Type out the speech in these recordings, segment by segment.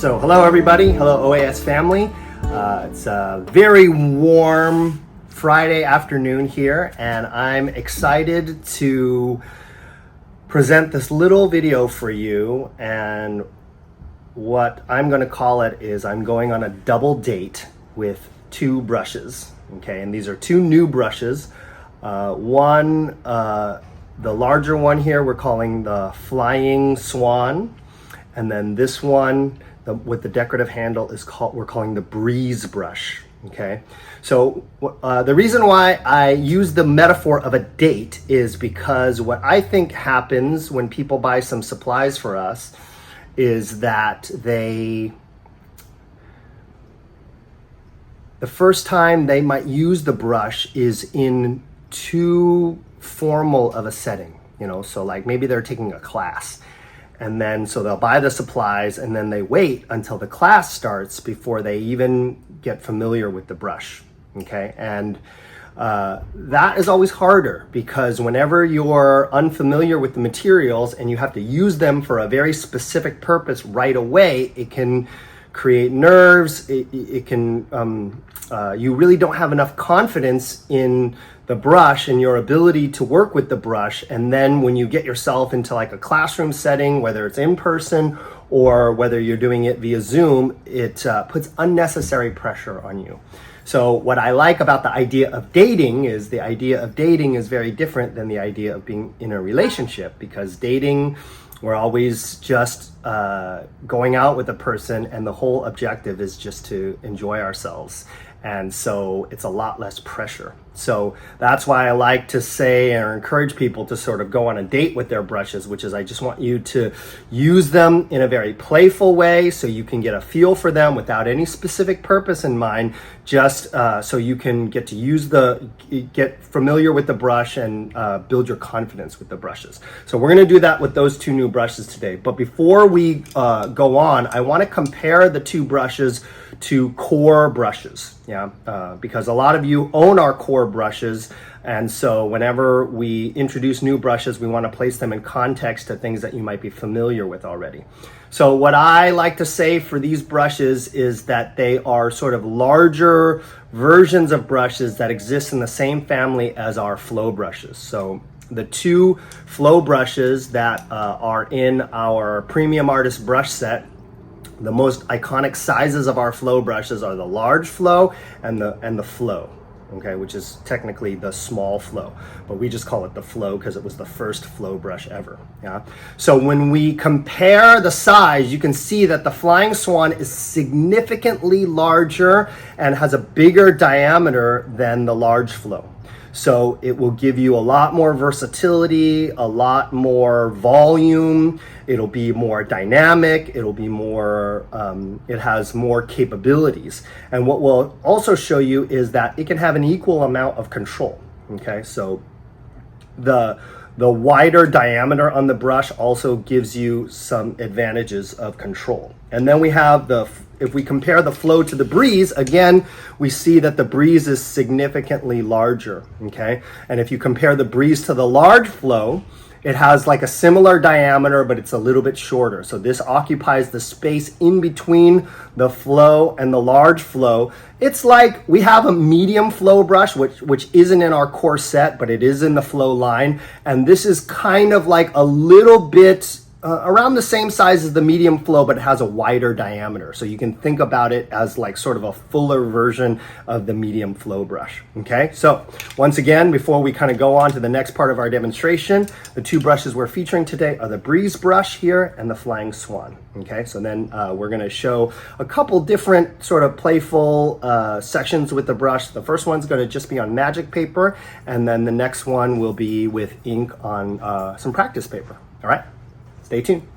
So hello everybody, hello OAS family. It's a very warm Friday afternoon here, and I'm excited to present this little video for you. And what I'm going to call it is I'm going on a double date with two brushes. Okay, and these are two new brushes. One, the larger one here, we're calling the Flying Swan, and then this one with the decorative handle we're calling the Breeze brush. Okay, so the reason why I use the metaphor of a date is because what I think happens when people buy some supplies for us is that the first time they might use the brush is in too formal of a setting, so like maybe they're taking a class, and then so they'll buy the supplies and then they wait until the class starts before they even get familiar with the brush. Okay, and that is always harder because whenever you're unfamiliar with the materials and you have to use them for a very specific purpose right away, it can create nerves. It can you really don't have enough confidence in the brush and your ability to work with the brush. And then when you get yourself into like a classroom setting, whether it's in person or whether you're doing it via Zoom, it puts unnecessary pressure on you. So what I like about the idea of dating is the idea of dating is very different than the idea of being in a relationship, because dating, we're always just going out with a person and the whole objective is just to enjoy ourselves. And so it's a lot less pressure. So that's why I like to say or encourage people to sort of go on a date with their brushes, which is I just want you to use them in a very playful way so you can get a feel for them without any specific purpose in mind, just so you can get to get familiar with the brush and build your confidence with the brushes. So we're going to do that with those two new brushes today. But before we go on, I want to compare the two brushes to core brushes, because a lot of you own our core brushes, and so whenever we introduce new brushes, we want to place them in context to things that you might be familiar with already. So what I like to say for these brushes is that they are sort of larger versions of brushes that exist in the same family as our flow brushes. So the two flow brushes that are in our premium artist brush set, the most iconic sizes of our flow brushes are the large flow and the flow, okay, which is technically the small flow, but we just call it the flow because it was the first flow brush ever. So when we compare the size, you can see that the Flying Swan is significantly larger and has a bigger diameter than the large flow. So it will give you a lot more versatility, a lot more volume. It'll be more dynamic. It'll be more, it has more capabilities. And what we'll also show you is that it can have an equal amount of control. Okay, so the wider diameter on the brush also gives you some advantages of control. And then we have if we compare the flow to the Breeze, again, we see that the Breeze is significantly larger, okay? And if you compare the Breeze to the large flow, it has like a similar diameter, but it's a little bit shorter. So this occupies the space in between the flow and the large flow. It's like we have a medium flow brush, which isn't in our core set, but it is in the flow line. And this is kind of like a little bit around the same size as the medium flow, but it has a wider diameter. So you can think about it as like sort of a fuller version of the medium flow brush. Okay, so once again, before we kind of go on to the next part of our demonstration, the two brushes we're featuring today are the Breeze brush here and the Flying Swan. Okay, so then we're going to show a couple different sort of playful sections with the brush. The first one's going to just be on magic paper, and then the next one will be with ink on some practice paper. All right, stay tuned.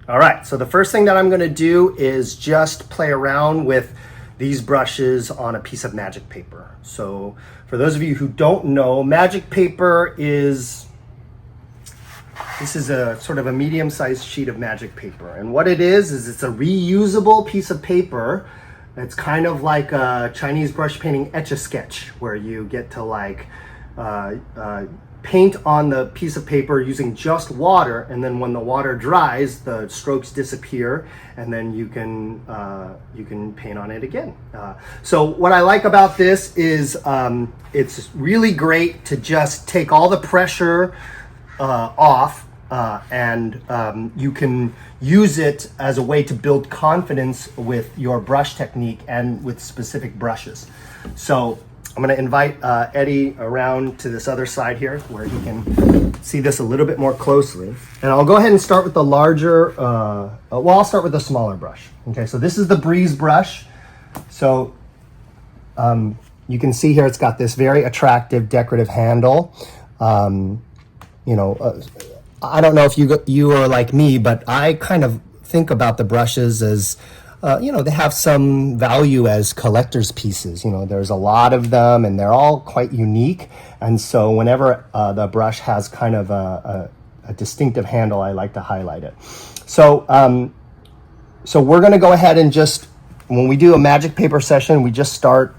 All right, so the first thing that I'm going to do is just play around with these brushes on a piece of magic paper. So for those of you who don't know, magic paper is a sort of a medium-sized sheet of magic paper. And what it is it's a reusable piece of paper. It's kind of like a Chinese brush painting Etch-a-Sketch, where you get to like paint on the piece of paper using just water, and then when the water dries, the strokes disappear, and then you can paint on it again. So what I like about this is it's really great to just take all the pressure off, and you can use it as a way to build confidence with your brush technique and with specific brushes. So I'm going to invite Eddie around to this other side here where he can see this a little bit more closely. And I'll go ahead and start with the larger, I'll start with the smaller brush. Okay, so this is the Breeze brush. So you can see here it's got this very attractive decorative handle. You know, I don't know if you are like me, but I kind of think about the brushes as you know, they have some value as collector's pieces. You know, there's a lot of them and they're all quite unique. And so whenever the brush has kind of a distinctive handle, I like to highlight it. So, so we're going to go ahead and just, when we do a magic paper session, we just start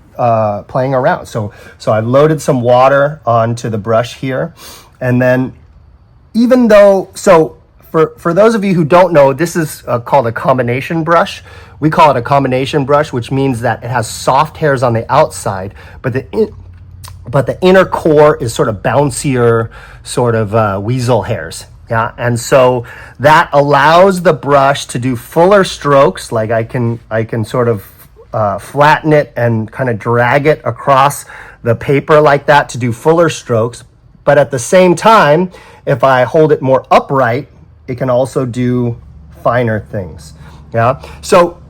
playing around. So I've loaded some water onto the brush here. And then even though, so for those of you who don't know, this is called a combination brush. We call it a combination brush, which means that it has soft hairs on the outside, but the inner core is sort of bouncier, sort of weasel hairs. Yeah, and so that allows the brush to do fuller strokes. Like I can sort of flatten it and kind of drag it across the paper like that to do fuller strokes. But at the same time, if I hold it more upright, it can also do finer things. Yeah. So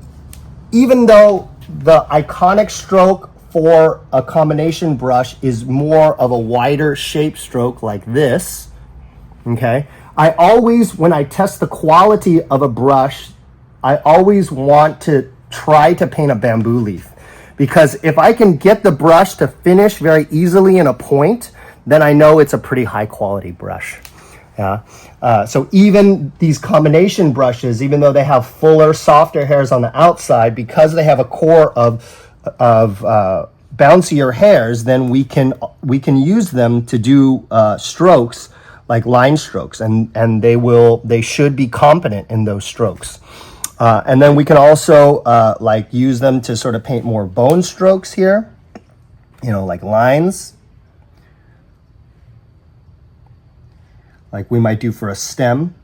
even though the iconic stroke for a combination brush is more of a wider shape stroke like this, okay, I always, when I test the quality of a brush, I always want to try to paint a bamboo leaf, because if I can get the brush to finish very easily in a point, then I know it's a pretty high quality brush. Yeah. So even these combination brushes, even though they have fuller, softer hairs on the outside, because they have a core of bouncier hairs, then we can use them to do strokes like line strokes, and they should be competent in those strokes. And then we can also like use them to sort of paint more bone strokes here, you know, like lines, like we might do for a stem.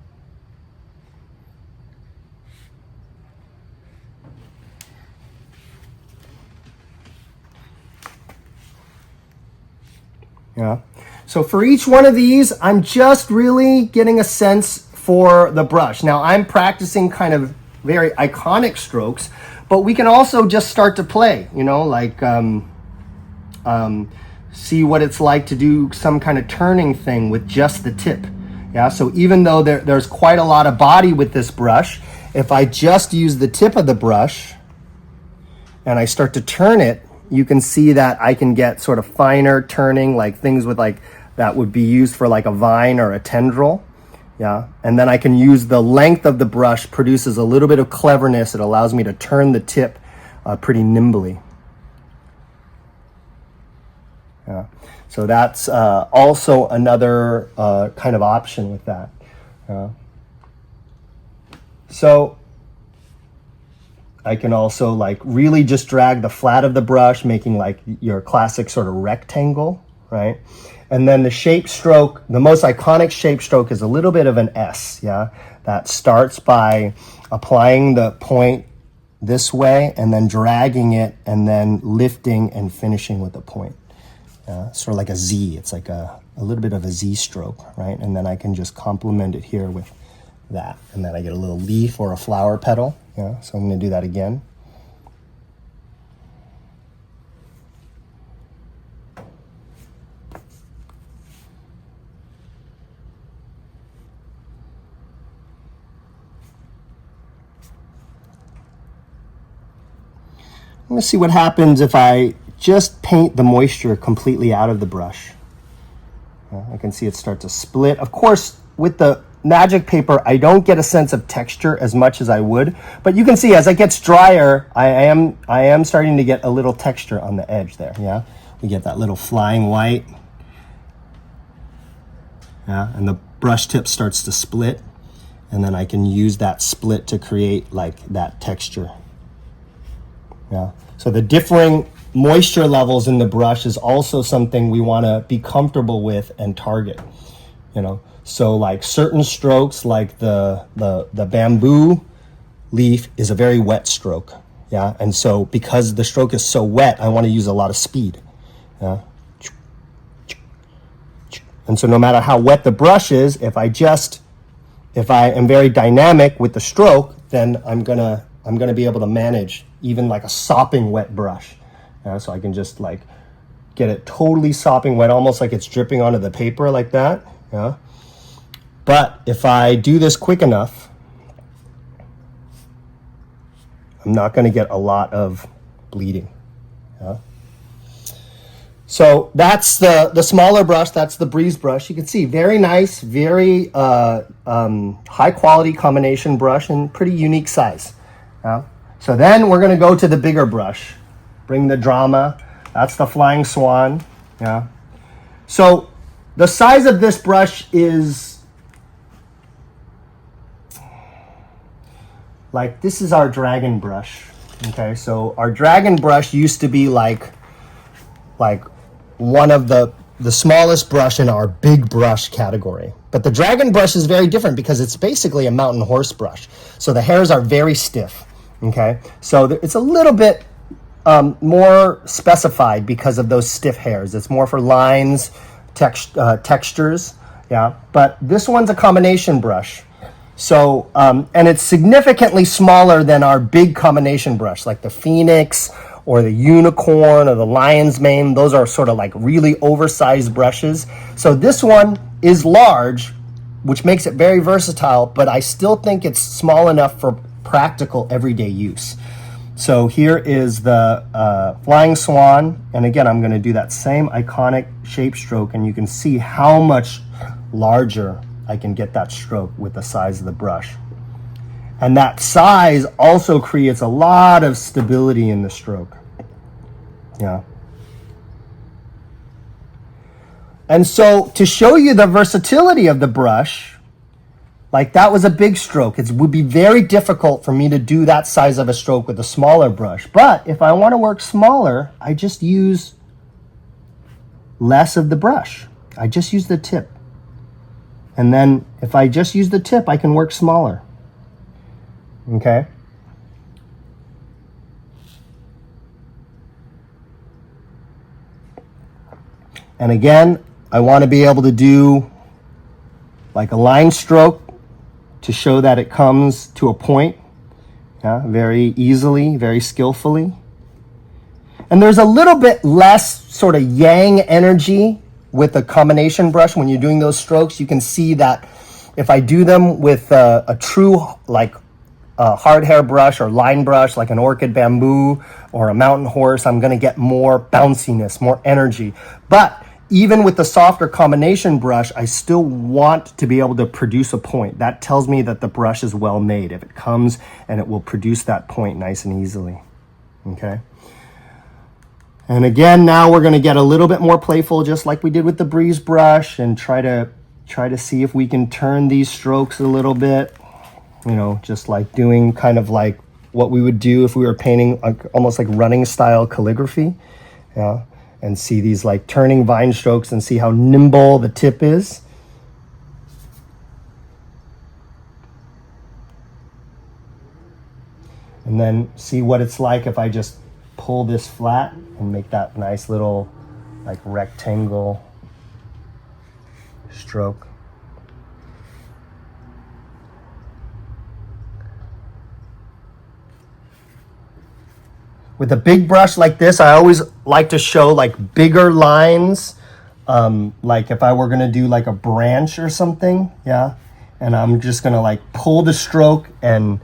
Yeah. So for each one of these, I'm just really getting a sense for the brush. Now I'm practicing kind of very iconic strokes, but we can also just start to play, you know, like see what it's like to do some kind of turning thing with just the tip. Yeah, so even though there's quite a lot of body with this brush, if I just use the tip of the brush and I start to turn it, you can see that I can get sort of finer turning, like things with like that would be used for like a vine or a tendril. Yeah, and then I can use the length of the brush, produces a little bit of cleverness. It allows me to turn the tip pretty nimbly. Yeah. So that's also another kind of option with that. So I can also like really just drag the flat of the brush, making like your classic sort of rectangle, right? And then the shape stroke, the most iconic shape stroke is a little bit of an S, yeah? That starts by applying the point this way and then dragging it and then lifting and finishing with the point. Sort of like a Z. It's like a little bit of a Z stroke, right? And then I can just complement it here with that. And then I get a little leaf or a flower petal. Yeah, so I'm going to do that again. I'm going to see what happens if I just paint the moisture completely out of the brush. I can see it start to split. Of course, with the magic paper, I don't get a sense of texture as much as I would, but you can see as it gets drier, I am starting to get a little texture on the edge there. Yeah, we get that little flying white. Yeah, and the brush tip starts to split, and then I can use that split to create like that texture. Yeah, so the differing moisture levels in the brush is also something we want to be comfortable with and target, you know. So like certain strokes, like the bamboo leaf is a very wet stroke. Yeah, and so because the stroke is so wet, I want to use a lot of speed. Yeah. And so no matter how wet the brush is, if I am very dynamic with the stroke, then I'm gonna be able to manage even like a sopping wet brush. So I can just like get it totally sopping wet, almost like it's dripping onto the paper like that. Yeah. But if I do this quick enough, I'm not going to get a lot of bleeding. Yeah. So that's the smaller brush. That's the breeze brush. You can see very nice, very high quality combination brush and pretty unique size. Yeah. So then we're going to go to the bigger brush. Bring the drama. That's the Flying Swan. Yeah. So the size of this brush is like, this is our dragon brush. Okay. So our dragon brush used to be like one of the smallest brush in our big brush category. But the dragon brush is very different because it's basically a mountain horse brush. So the hairs are very stiff, okay? So it's a little bit more specified because of those stiff hairs. It's more for lines, textures, yeah? But this one's a combination brush. So, and it's significantly smaller than our big combination brush, like the Phoenix, or the unicorn or the lion's mane. Those are sort of like really oversized brushes. So this one is large, which makes it very versatile, but I still think it's small enough for practical everyday use. So here is the Flying Swan. And again, I'm going to do that same iconic shape stroke, and you can see how much larger I can get that stroke with the size of the brush. And that size also creates a lot of stability in the stroke. Yeah. And so to show you the versatility of the brush, like that was a big stroke. It would be very difficult for me to do that size of a stroke with a smaller brush. But if I want to work smaller, I just use less of the brush. I just use the tip. And then if I just use the tip, I can work smaller. Okay. And again, I want to be able to do like a line stroke to show that it comes to a point, yeah, very easily, very skillfully. And there's a little bit less sort of yang energy with a combination brush when you're doing those strokes. You can see that if I do them with a true like hard hair brush or line brush, like an orchid bamboo or a mountain horse, I'm going to get more bounciness, more energy. But even with the softer combination brush, I still want to be able to produce a point. That tells me that the brush is well made if it comes and it will produce that point nice and easily. Okay. And again, now we're going to get a little bit more playful, just like we did with the breeze brush, and try to see if we can turn these strokes a little bit. You know, just like doing kind of like what we would do if we were painting almost like running style calligraphy. Yeah. And see these like turning vine strokes and see how nimble the tip is. And then see what it's like if I just pull this flat and make that nice little like rectangle stroke. With a big brush like this, I always like to show like bigger lines, like if I were gonna do like a branch or something, yeah? And I'm just gonna like pull the stroke and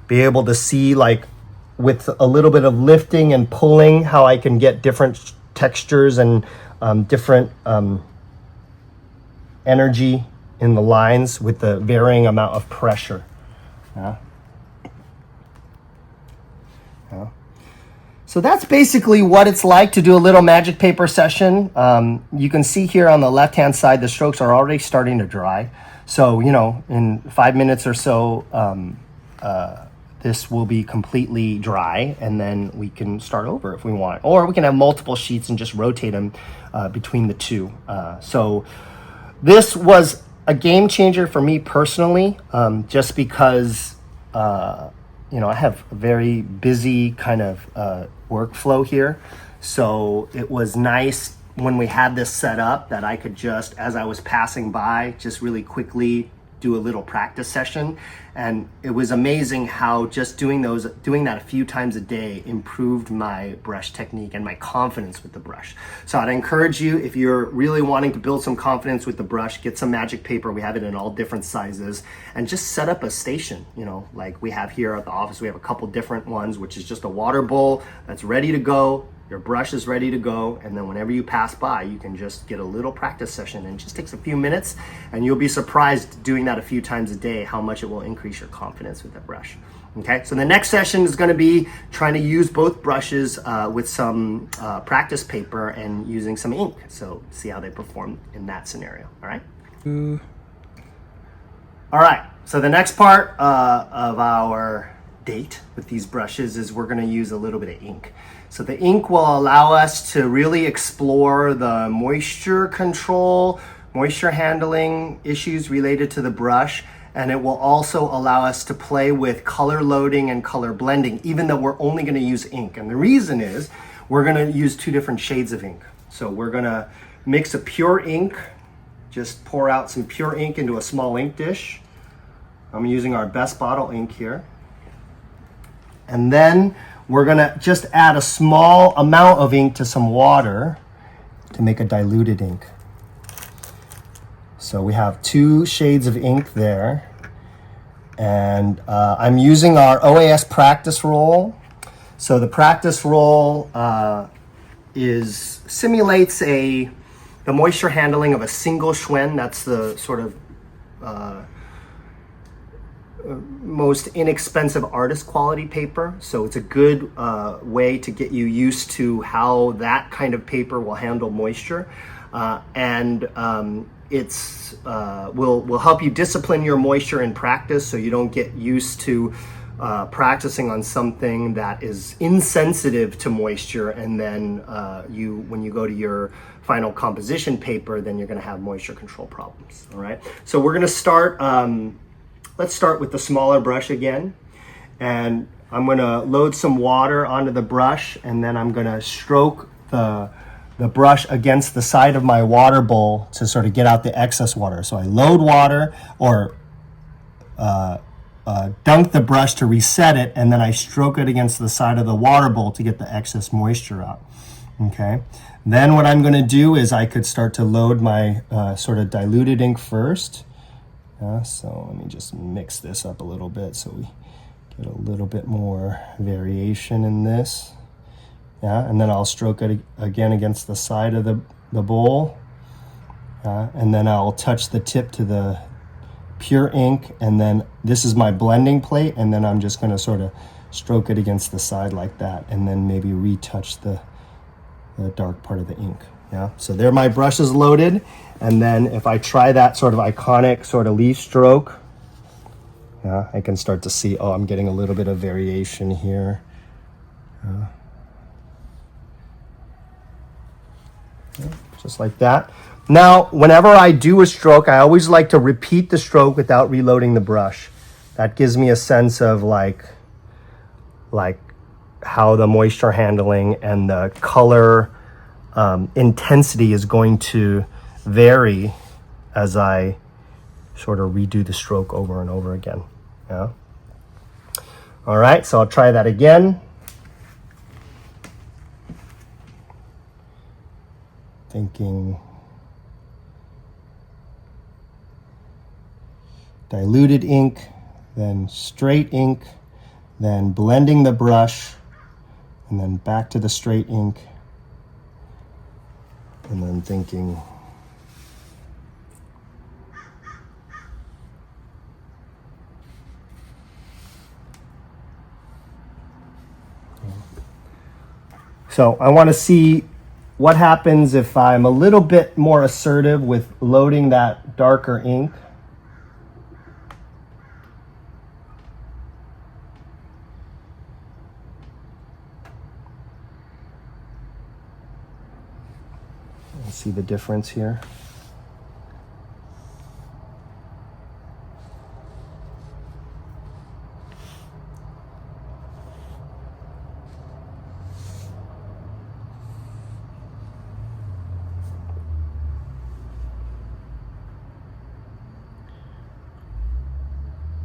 be able to see like with a little bit of lifting and pulling how I can get different textures and different energy in the lines with the varying amount of pressure, yeah? Yeah. So that's basically what it's like to do a little magic paper session. You can see here on the left-hand side, the strokes are already starting to dry. So, you know, in 5 minutes or so, this will be completely dry, and then we can start over if we want. Or we can have multiple sheets and just rotate them between the two. So this was a game changer for me personally, just because you know, I have a very busy kind of workflow here. So it was nice when we had this set up that I could just, as I was passing by, just really quickly do a little practice session. And it was amazing how just doing that a few times a day improved my brush technique and my confidence with the brush. So I'd encourage you, if you're really wanting to build some confidence with the brush, get some magic paper. We have it in all different sizes, and just set up a station, you know, like we have here at the office. We have a couple different ones, which is just a water bowl that's ready to go. Your brush is ready to go, and then whenever you pass by, you can just get a little practice session, and it just takes a few minutes, and you'll be surprised doing that a few times a day how much it will increase your confidence with that brush. Okay, so the next session is going to be trying to use both brushes with some practice paper and using some ink. So see how they perform in that scenario. All right. All right. So the next part of our date with these brushes is we're going to use a little bit of ink. So the ink will allow us to really explore the moisture control, moisture handling issues related to the brush, and it will also allow us to play with color loading and color blending, even though we're only going to use ink. And the reason is we're going to use two different shades of ink. So we're going to mix a pure ink, just pour out some pure ink into a small ink dish. I'm using our best bottle ink here. And then we're gonna just add a small amount of ink to some water to make a diluted ink. So we have two shades of ink there. And I'm using our OAS Practice Roll. So the Practice Roll simulates the moisture handling of a single Swan. That's the sort of most inexpensive artist quality paper. So it's a good way to get you used to how that kind of paper will handle moisture. It's will help you discipline your moisture in practice, so you don't get used to practicing on something that is insensitive to moisture, and then when you go to your final composition paper, then you're going to have moisture control problems. All right, so we're going to start. Let's start with the smaller brush again, and I'm going to load some water onto the brush, and then I'm going to stroke the brush against the side of my water bowl to sort of get out the excess water. So I load water, or dunk the brush to reset it, and then I stroke it against the side of the water bowl to get the excess moisture out. Okay. Then what I'm going to do is I could start to load my sort of diluted ink first. So let me just mix this up a little bit so we get a little bit more variation in this. And then I'll stroke it again against the side of the bowl. And then I'll touch the tip to the pure ink, and then this is my blending plate, and then I'm just going to sort of stroke it against the side like that, and then maybe retouch the dark part of the ink. So there my brush is loaded, and then if I try that sort of iconic sort of leaf stroke, I can start to see, I'm getting a little bit of variation here. Just like that. Now, whenever I do a stroke, I always like to repeat the stroke without reloading the brush. That gives me a sense of like how the moisture handling and the color intensity is going to vary as I sort of redo the stroke over and over again. All right, so I'll try that again. Thinking diluted ink, then straight ink, then blending the brush, and then back to the straight ink, and then thinking So I want to see what happens if I'm a little bit more assertive with loading that darker ink. See the difference here.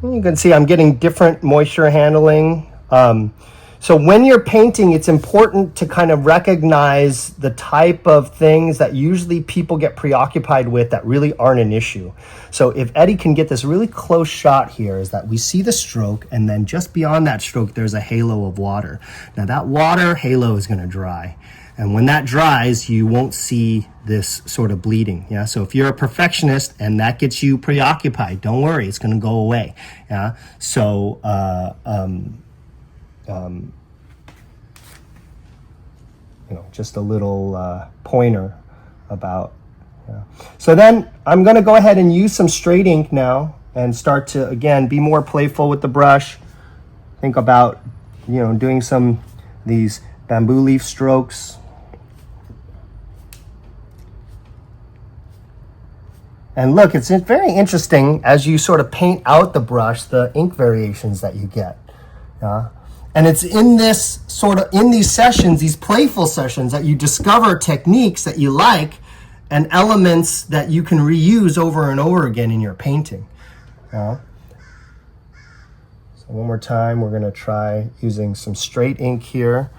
You can see I'm getting different moisture handling. So when you're painting, it's important to kind of recognize the type of things that usually people get preoccupied with that really aren't an issue. So if Eddie can get this really close shot here, is that we see the stroke, and then just beyond that stroke, there's a halo of water. Now that water halo is going to dry. And when that dries, you won't see this sort of bleeding. Yeah. So if you're a perfectionist and that gets you preoccupied, don't worry, it's going to go away. Yeah. So, just a little pointer about. Yeah. So then I'm going to go ahead and use some straight ink now and start to, again, be more playful with the brush. Think about, doing some these bamboo leaf strokes. And look, it's very interesting as you sort of paint out the brush, the ink variations that you get. And it's in these sessions, these playful sessions, that you discover techniques that you like and elements that you can reuse over and over again in your painting. So one more time, we're going to try using some straight ink here.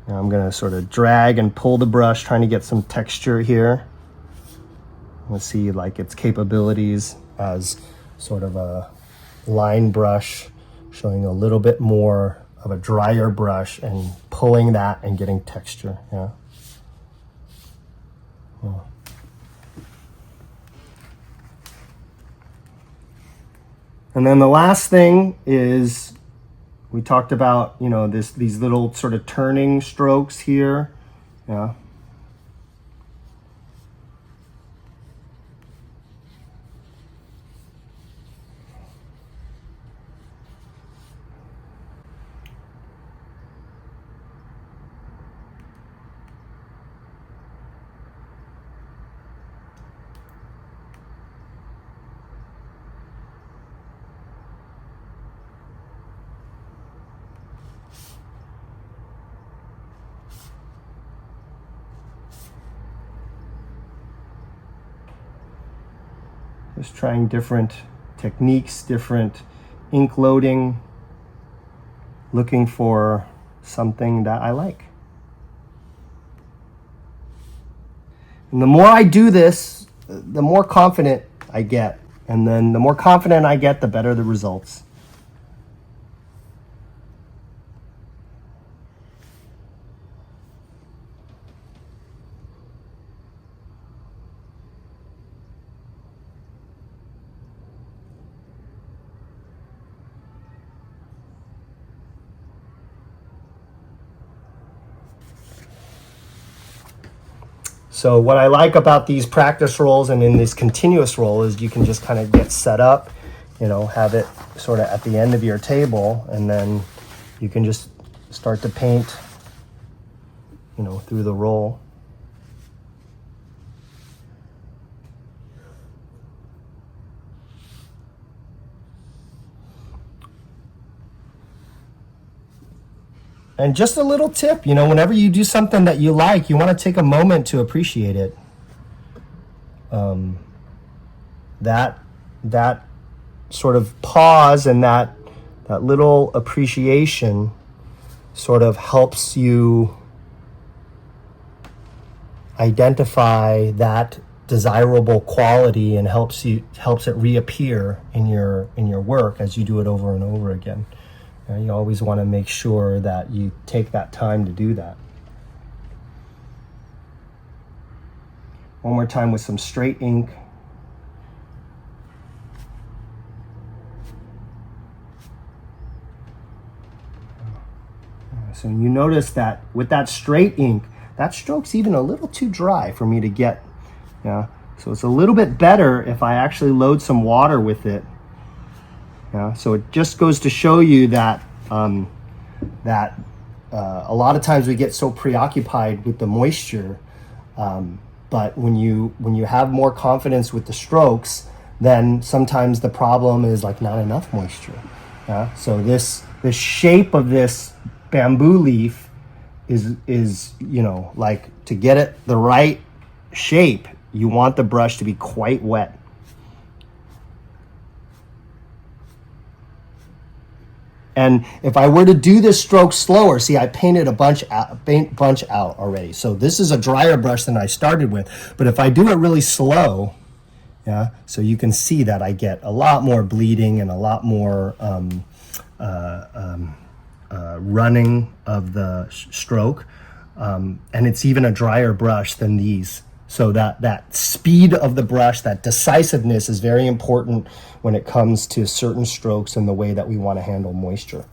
Now I'm going to sort of drag and pull the brush, trying to get some texture here. Let's see its capabilities as sort of a line brush, showing a little bit more of a drier brush and pulling that and getting texture. Yeah. And then the last thing is, we talked about, these little sort of turning strokes here. Yeah. Just trying different techniques, different ink loading, looking for something that I like. And the more I do this, the more confident I get. And then the more confident I get, the better the results. So what I like about these practice rolls and in this continuous roll is you can just kind of get set up, have it sort of at the end of your table, and then you can just start to paint, through the roll. And just a little tip, whenever you do something that you like, you want to take a moment to appreciate it. That sort of pause and that little appreciation sort of helps you identify that desirable quality and helps it reappear in your work as you do it over and over again. You always want to make sure that you take that time to do that. One more time with some straight ink. So you notice that with that straight ink, that stroke's even a little too dry for me to get. Yeah. So it's a little bit better if I actually load some water with it. Yeah. So it just goes to show you that a lot of times we get so preoccupied with the moisture, but when you have more confidence with the strokes, then sometimes the problem is like not enough moisture. Yeah. So the shape of this bamboo leaf is like, to get it the right shape, you want the brush to be quite wet. And if I were to do this stroke slower, see, I painted a bunch out already. So this is a drier brush than I started with. But if I do it really slow, yeah, so you can see that I get a lot more bleeding and a lot more running of the stroke. And it's even a drier brush than these. So that speed of the brush, that decisiveness is very important when it comes to certain strokes and the way that we want to handle moisture.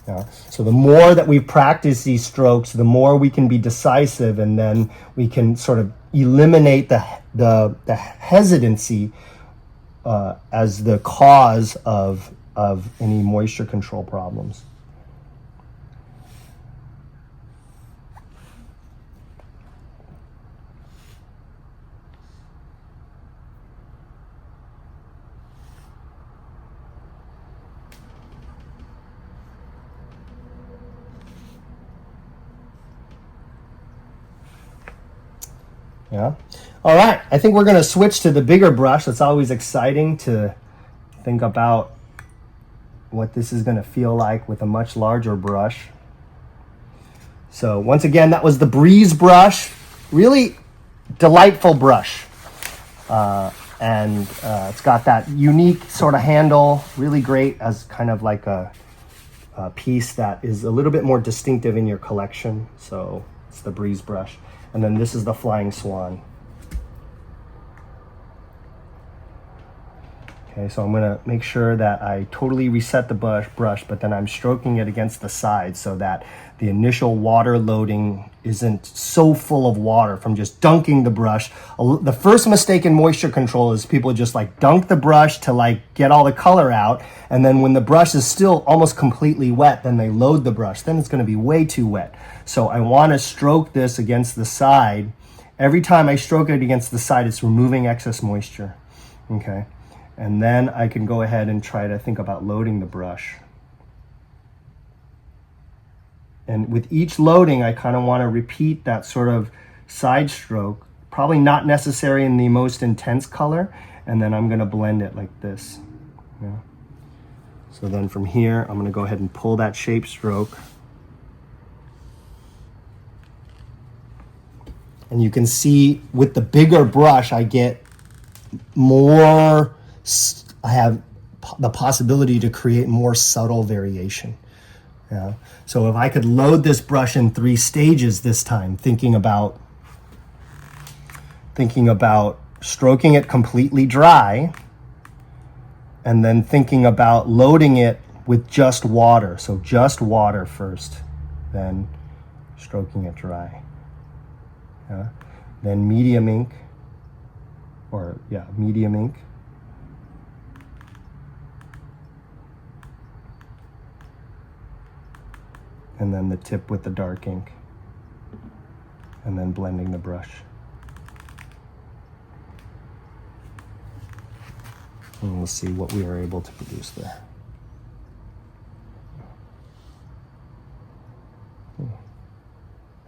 Yeah. So the more that we practice these strokes, the more we can be decisive, and then we can sort of eliminate the hesitancy as the cause of any moisture control problems. Yeah. All right. I think we're going to switch to the bigger brush. It's always exciting to think about what this is going to feel like with a much larger brush. So once again, that was the Breeze brush. Really delightful brush. And it's got that unique sort of handle, really great as kind of like a piece that is a little bit more distinctive in your collection. So it's the Breeze brush. And then this is the Flying Swan. Okay, so I'm gonna make sure that I totally reset the brush, but then I'm stroking it against the side so that the initial water loading isn't so full of water from just dunking the brush. The first mistake in moisture control is people just like dunk the brush to like get all the color out, and then when the brush is still almost completely wet, then they load the brush. Then it's gonna be way too wet. So I wanna stroke this against the side. Every time I stroke it against the side, it's removing excess moisture, okay? And then I can go ahead and try to think about loading the brush. And with each loading, I kind of want to repeat that sort of side stroke, probably not necessary in the most intense color, and then I'm going to blend it like this. Yeah. So then from here, I'm going to go ahead and pull that shape stroke. And you can see with the bigger brush, I get more, I have the possibility to create more subtle variation. Yeah. So if I could load this brush in 3 stages this time, thinking about stroking it completely dry, and then thinking about loading it with just water. So just water first, then stroking it dry. Yeah. Then medium ink, medium ink. And then the tip with the dark ink, and then blending the brush. And we'll see what we were able to produce there.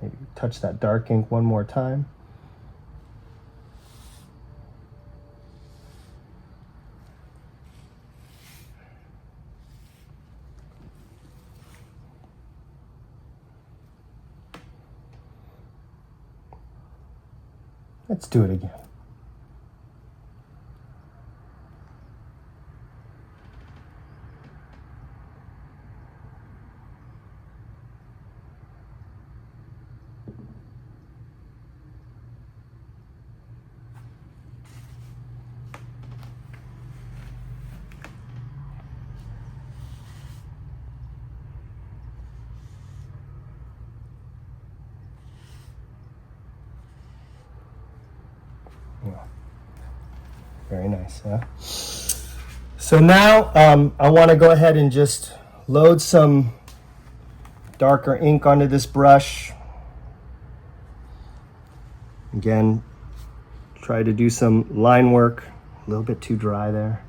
Maybe touch that dark ink one more time. Let's do it again. Yeah. Very nice, yeah. So now I want to go ahead and just load some darker ink onto this brush. Again, try to do some line work. A little bit too dry there.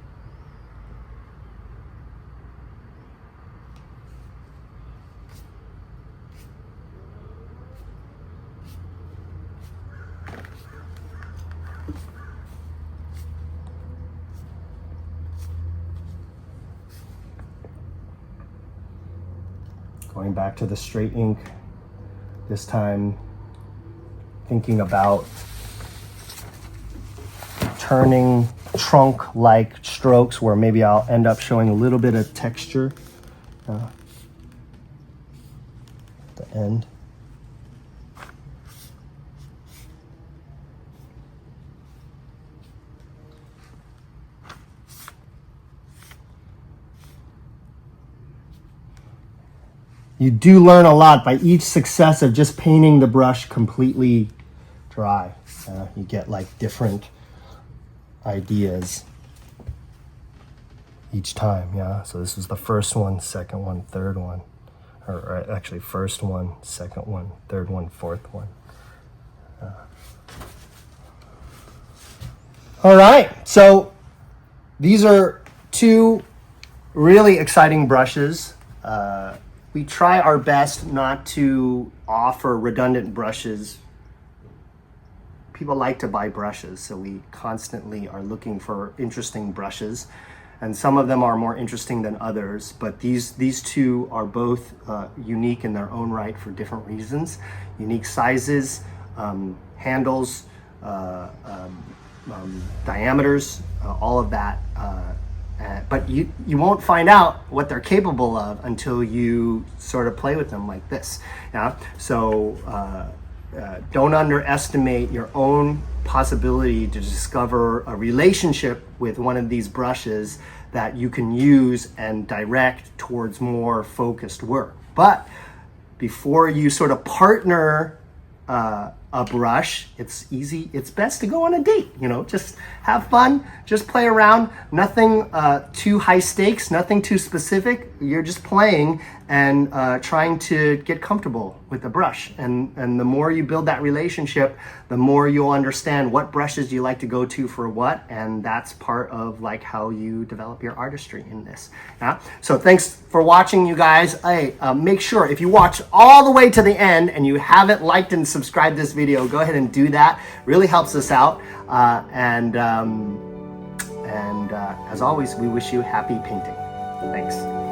Going back to the straight ink, this time thinking about turning trunk-like strokes where maybe I'll end up showing a little bit of texture at the end. You do learn a lot by each success of just painting the brush completely dry. You get like different ideas each time, yeah. So this is the first one, second one, third one. Or actually first one, second one, third one, fourth one. All right, so these are two really exciting brushes. We try our best not to offer redundant brushes. People like to buy brushes, so we constantly are looking for interesting brushes. And some of them are more interesting than others, but these two are both unique in their own right for different reasons. Unique sizes, handles, diameters, all of that. But you won't find out what they're capable of until you sort of play with them like this. Yeah. So don't underestimate your own possibility to discover a relationship with one of these brushes that you can use and direct towards more focused work. But before you sort of partner a brush, it's easy. It's best to go on a date, just have fun, just play around, nothing too high stakes, nothing too specific. You're just playing and trying to get comfortable with the brush. And the more you build that relationship, the more you'll understand what brushes you like to go to for what. And that's part of like how you develop your artistry in this. Yeah? So thanks for watching, you guys. Hey, make sure if you watch all the way to the end and you haven't liked and subscribed this video, go ahead and do that. Really helps us out. And as always, we wish you happy painting. Thanks.